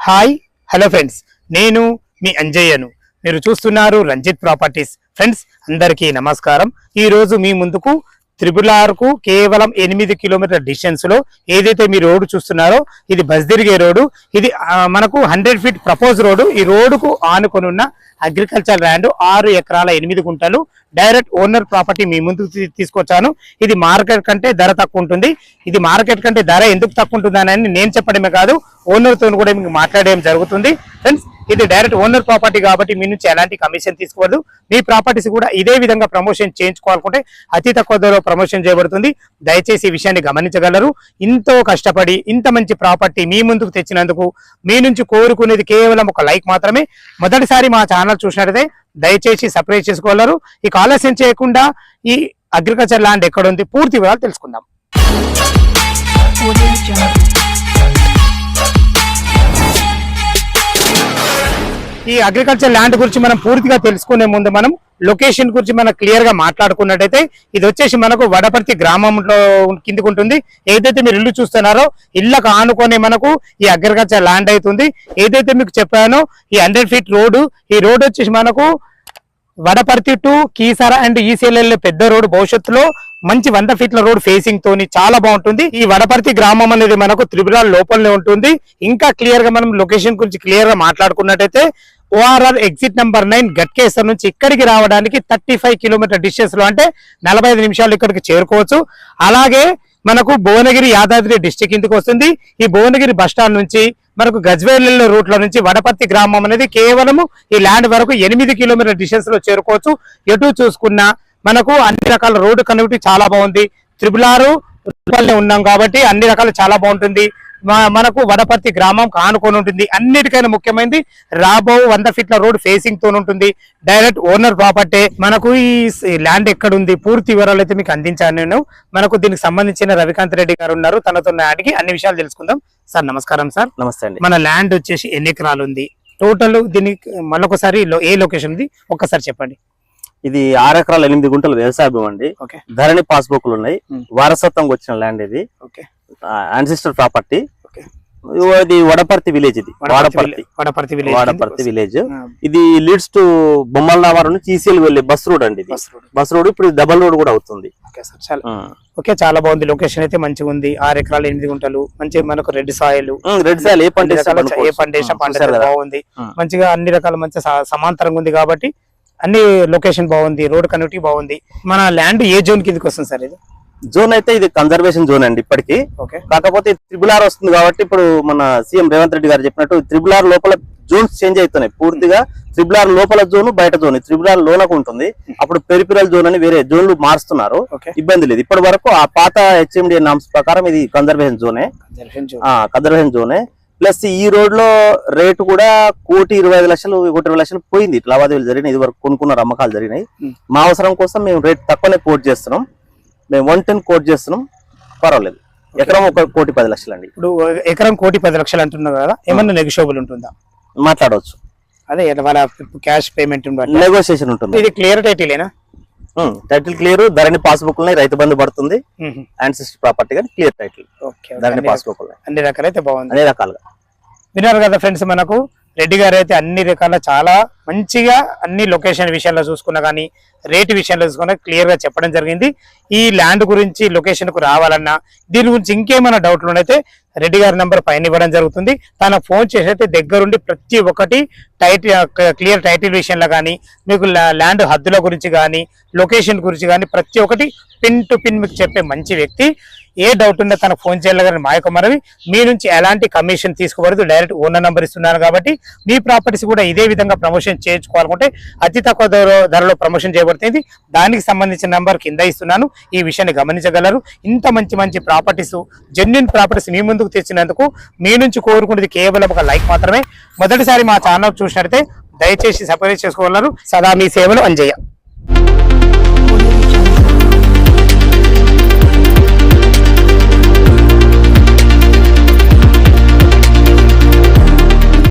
Hi hello friends, నేను మీ అంజయ్యను. మీరు చూస్తున్నారు రంజిత్ ప్రాపర్టీస్. ఫ్రెండ్స్ అందరికీ నమస్కారం. ఈ రోజు మీ ముందుకు త్రిపులార్కు కేవలం 8 కిలోమీటర్ల డిస్టెన్స్ లో ఏదైతే మీ రోడ్డు చూస్తున్నారో ఇది బస్ తిరిగే రోడ్డు. ఇది మనకు 100 ఫీట్ ప్రపోజ్ రోడ్డు. ఈ రోడ్డుకు ఆనుకొని ఉన్న అగ్రికల్చర్ ల్యాండ్ 6 ఎకరాల 8 గుంటలు డైరెక్ట్ ఓనర్ ప్రాపర్టీ మీ ముందుకు తీసుకొచ్చాను. ఇది మార్కెట్ కంటే ధర తక్కువ ఉంటుంది. ఇది మార్కెట్ కంటే ధర ఎందుకు తక్కువ ఉంటుందని నేను చెప్పడమే కాదు, ఓనర్ తో కూడా మీకు మాట్లాడడం జరుగుతుంది. ఫ్రెండ్స్ ఇది డైరెక్ట్ ఓనర్ ప్రాపర్టీ కాబట్టి మీ నుంచి ఎలాంటి కమిషన్ తీసుకోవద్దు. మీ ప్రాపర్టీస్ కూడా ఇదే విధంగా ప్రమోషన్ చేయించుకోవాలనుకుంటే అతి తక్కువ ధరలో ప్రమోషన్ చేయబడుతుంది. దయచేసి ఈ విషయాన్ని గమనించగలరు. ఇంతో కష్టపడి ఇంత మంచి ప్రాపర్టీ మీ ముందుకు తెచ్చినందుకు మీ నుంచి కోరుకునేది కేవలం ఒక లైక్ మాత్రమే. మొదటిసారి మా ఛానల్ చూసినట్లయితే దయచేసి సబ్స్క్రైబ్ చేసుకోగలరు. ఇక ఆలస్యం చేయకుండా ఈ అగ్రికల్చర్ ల్యాండ్ ఎక్కడ ఉంది పూర్తి వివరాలు తెలుసుకుందాం. ఈ అగ్రికల్చర్ ల్యాండ్ గురించి మనం పూర్తిగా తెలుసుకునే ముందు మనం లొకేషన్ గురించి మనం క్లియర్ గా మాట్లాడుకున్నట్టయితే ఇది వచ్చేసి మనకు వడపర్తి గ్రామంలో కిందికి ఉంటుంది. ఏదైతే మీరు ఇల్లు చూస్తున్నారో ఇళ్ళకు ఆనుకొని మనకు ఈ అగ్రికల్చర్ ల్యాండ్ అవుతుంది. ఏదైతే మీకు చెప్పానో ఈ 100 ఫీట్ రోడ్డు, ఈ రోడ్ వచ్చేసి మనకు వడపర్తి టు కీసర అండ్ ఈసీఎల్ఎల్ పెద్ద రోడ్డు. భవిష్యత్తులో మంచి 100 ఫీట్ల రోడ్ ఫేసింగ్ తోని చాలా బాగుంటుంది. ఈ వడపర్తి గ్రామం అనేది మనకు త్రిపుర లోపలనే ఉంటుంది. ఇంకా క్లియర్ గా మనం లొకేషన్ గురించి క్లియర్ గా మాట్లాడుకున్నట్టయితే ORR ఎగ్జిట్ నెంబర్ 9 గట్కేసర్ నుంచి ఇక్కడికి రావడానికి 35 కిలోమీటర్ డిస్టెన్స్ లో, అంటే 45 నిమిషాలు ఇక్కడికి చేరుకోవచ్చు. అలాగే మనకు భువనగిరి యాదాద్రి డిస్టిక్ కిందకి వస్తుంది. ఈ భువనగిరి బస్ స్టాండ్ నుంచి మనకు గజ్వేల్ రూట్ లో నుంచి వడపర్తి గ్రామం అనేది కేవలము ఈ ల్యాండ్ వరకు 8 కిలోమీటర్ డిస్టెన్స్ లో చేరుకోవచ్చు. ఎటు చూసుకున్నా మనకు అన్ని రకాల రోడ్డు కనెక్టివిటీ చాలా బాగుంది. త్రిపులారు ఉన్నాం కాబట్టి అన్ని రకాలు చాలా బాగుంటుంది. మనకు వడపర్తి గ్రామం కానుకొని ఉంటుంది. అన్నిటికైనా ముఖ్యమైనది రాబో 100 ఫీట్ల రోడ్ ఫేసింగ్ తో ఉంటుంది. Direct owner property. మనకు ఈ ల్యాండ్ ఎక్కడ ఉంది పూర్తి వివరాలు అయితే మీకు అందించాను నేను. మనకు దీనికి సంబంధించిన రవికాంత్ రెడ్డి గారు ఉన్నారు, తనతో అడిగి అన్ని విషయాలు తెలుసుకుందాం. సార్ నమస్కారం. సార్ నమస్తే అండి. మన ల్యాండ్ వచ్చేసి ఎన్ని ఎకరాలు ఉంది టోటల్? దీనికి మళ్ళొకసారి ఏ లొకేషన్ ఉంది ఒక్కసారి చెప్పండి. ఇది 6 ఎకరాల 8 గుంటలు వ్యవసాయ భూమి అండి. ధరణి పాస్బుక్లు ఉన్నాయి. వారసత్వంగా వచ్చిన ల్యాండ్ ఇది. అన్సిస్టర్ ప్రాపర్టీ. ఇది వడపర్తి విలేజ్. ఇది వడపర్తి విలేజ్. ఇది లీడ్స్ టు బొమ్మల నామారం నుంచి ఈసీఎల్ వెళ్ళే బస్ రోడ్ అండి. బస్ రోడ్ ఇప్పుడు డబల్ రోడ్ కూడా అవుతుంది. ఓకే, చాలా బాగుంది. లొకేషన్ అయితే మంచిగా ఉంది. 6 ఎకరాలు 8 గుంటలు మంచి మనకు రెడ్ సాయిల్ ఏ పంట బాగుంది. మంచిగా అన్ని రకాల మంచి సమాంతరంగా ఉంది కాబట్టి అన్ని లొకేషన్ బాగుంది. రోడ్ కనెక్టివిటీ బాగుంది. మన ల్యాండ్ ఏ జోన్ కిందకి వస్తుంది సార్? ఇది జోన్ అయితే ఇది కన్జర్వేషన్ జోన్ అండి ఇప్పటికి. కాకపోతే త్రిపులార్ వస్తుంది కాబట్టి ఇప్పుడు మన సీఎం రేవంత్ రెడ్డి గారు చెప్పినట్టు త్రిపులార్ లోపల జోన్స్ చేంజ్ అవుతున్నాయి పూర్తిగా. త్రిపులార్ లోపల జోన్ బయట జోన్ త్రిపులార్ లోనకు ఉంటుంది. అప్పుడు పెరిఫెరల్ జోన్ అని వేరే జోన్లు మారుస్తున్నారు. ఇబ్బంది లేదు. ఇప్పటి వరకు ఆ పాత హెచ్ఎండి నామ్స్ ప్రకారం ఇది కన్జర్వేషన్ జోనే. ప్లస్ ఈ రోడ్ లో రేటు కూడా 1,25,00,000 1,20,00,000 పోయింది. లావాదేవీలు జరిగినాయి. ఇది వరకు కొనుక్కున్న అమ్మకాలు జరిగినాయి. మా అవసరం కోసం మేము రేట్ తక్కువనే కోట్ చేస్తున్నాం. మేము 110 కోట్ చేస్తున్నాం. పర్వాలేదు. ఎకరం 1,10,10,00,000 అండి. ఇప్పుడు ఎకరం 1,10,00,000 అంటున్నారు కదా, ఏమన్నా నెగోషియబుల్ ఉంటుందా? మాట్లాడవచ్చు. అదే వాళ్ళ క్యాష్ పేమెంట్ నెగోషియేషన్ ఉంటుంది. ఇది క్లియర్ టైటిలేనా? Title clear. ధరణి పాస్బుక్ ఉన్నాయి. రైతు బంధు పడుతుంది. యాన్సిస్టర్ ప్రాపర్టీ కానీ క్లియర్ టైటిల్. ధరణి పాస్బుక్ అన్ని రకాలైతే బాగుంది. అన్ని రకాలుగా విన్నారు కదా ఫ్రెండ్స్. మనకు రెడ్డి గారు అయితే అన్ని రకాల చాలా మంచిగా అన్ని లొకేషన్ విషయాల్లో చూసుకున్నా కానీ రేటు విషయంలో చూసుకున్నా క్లియర్ గా చెప్పడం జరిగింది. ఈ ల్యాండ్ గురించి లొకేషన్ కు రావాలన్నా దీని గురించి ఇంకేమైనా డౌట్లు ఉన్నైతే రెడ్డి గారి నెంబర్ పైన ఇవ్వడం జరుగుతుంది. తన ఫోన్ చేసి అయితే దగ్గరుండి ప్రతి ఒక్కటి క్లియర్ టైటిల్ విషయంలో కానీ మీకు ల్యాండ్ హద్దుల గురించి కానీ లొకేషన్ గురించి కానీ ప్రతి ఒక్కటి పిన్ టు పిన్ మీకు చెప్పే మంచి వ్యక్తి. ఏ డౌట్ ఉన్నా తనకు ఫోన్ చేయాలని మా యొక్క మనవి. మీ నుంచి ఎలాంటి కమిషన్ తీసుకోబడదు. డైరెక్ట్ ఓనర్ నెంబర్ ఇస్తున్నాను కాబట్టి మీ ప్రాపర్టీస్ కూడా ఇదే విధంగా ప్రమోషన్ చేయించుకోవాలనుకుంటే అతి తక్కువ ధరలో ప్రమోషన్ చేయబడుతుంది. దానికి సంబంధించిన నెంబర్ కింద ఇస్తున్నాను. ఈ విషయాన్ని గమనించగలరు. ఇంత మంచి ప్రాపర్టీస్ జెన్యూన్ ప్రాపర్టీస్ మీ ముందుకు తెచ్చినందుకు మీ నుంచి కోరుకునేది కేవలం ఒక లైక్ మాత్రమే. మొదటిసారి మా ఛానల్ చూసినట్లయితే దయచేసి సబ్స్క్రైబ్ చేసుకోగలరు. సదా మీ సేవలు అంజయ్య.